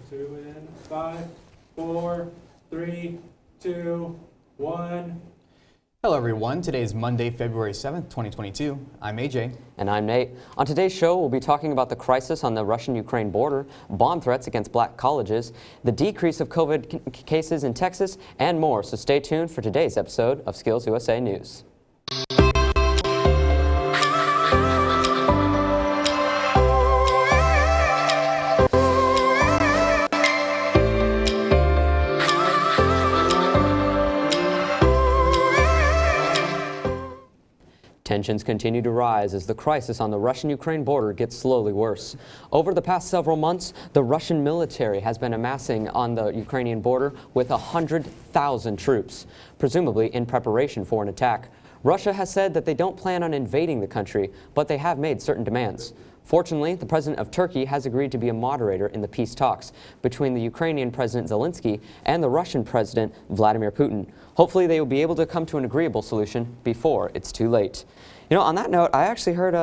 Two in 5, 4, 3, 2, 1. Hello everyone, today is Monday, February 7th, 2022. I'm AJ. And I'm Nate. On today's show, we'll be talking about the crisis on the Russian-Ukraine border, bomb threats against black colleges, the decrease of COVID cases in Texas, and more. So stay tuned for today's episode of Skills USA News. Tensions continue to rise as the crisis on the Russian-Ukraine border gets slowly worse. Over the past several months, the Russian military has been amassing on the Ukrainian border with 100,000 troops, presumably in preparation for an attack. Russia has said that they don't plan on invading the country, but they have made certain demands. Fortunately, the president of Turkey has agreed to be a moderator in the peace talks between the Ukrainian President Zelensky and the Russian President Vladimir Putin. Hopefully, they will be able to come to an agreeable solution before it's too late. You know, on that note, I actually heard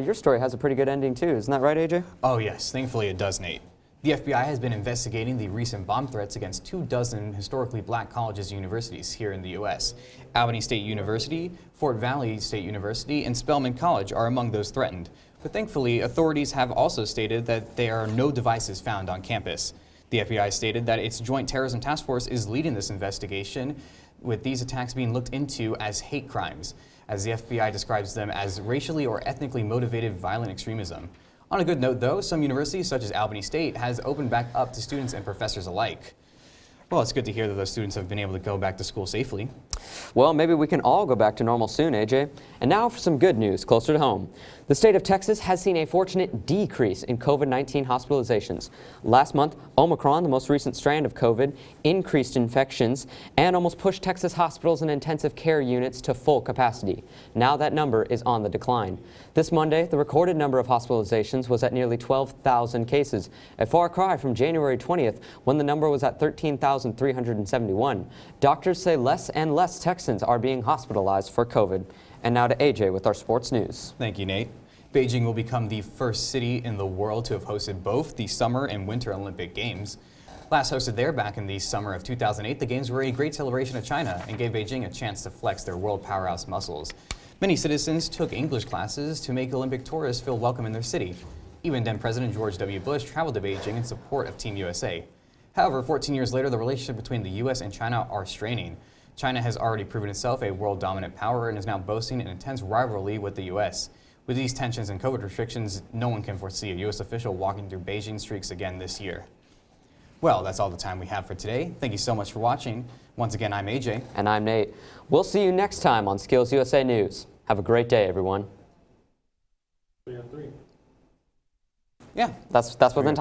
your story has a pretty good ending too. Isn't that right, AJ? Oh yes, thankfully it does, Nate. The FBI has been investigating the recent bomb threats against 24 historically black colleges and universities here in the U.S. Albany State University, Fort Valley State University, and Spelman College are among those threatened. But thankfully, authorities have also stated that there are no devices found on campus. The FBI stated that its Joint Terrorism Task Force is leading this investigation, with these attacks being looked into as hate crimes, as the FBI describes them as racially or ethnically motivated violent extremism. On a good note, though, some universities, such as Albany State, has opened back up to students and professors alike. Well, it's good to hear that those students have been able to go back to school safely. Well, maybe we can all go back to normal soon, AJ. And now for some good news closer to home. The state of Texas has seen a fortunate decrease in COVID-19 hospitalizations. Last month, Omicron, the most recent strand of COVID, increased infections and almost pushed Texas hospitals and intensive care units to full capacity. Now that number is on the decline. This Monday, the recorded number of hospitalizations was at nearly 12,000 cases, a far cry from January 20th, when the number was at 13,371. Doctors say less and less Texans are being hospitalized for COVID. And now to AJ with our sports news. Thank you, Nate. Beijing will become the first city in the world to have hosted both the Summer and Winter Olympic Games. Last hosted there back in the summer of 2008, the Games were a great celebration of China and gave Beijing a chance to flex their world powerhouse muscles. Many citizens took English classes to make Olympic tourists feel welcome in their city. Even then President George W. Bush traveled to Beijing in support of Team USA. However, 14 years later, the relationship between the U.S. and China are straining. China has already proven itself a world-dominant power and is now boasting an intense rivalry with the U.S. With these tensions and COVID restrictions, no one can foresee a U.S. official walking through Beijing streets again this year. Well, that's all the time we have for today. Thank you so much for watching. Once again, I'm AJ. And I'm Nate. We'll see you next time on Skills USA News. Have a great day, everyone. We have 3. Yeah, that's within time.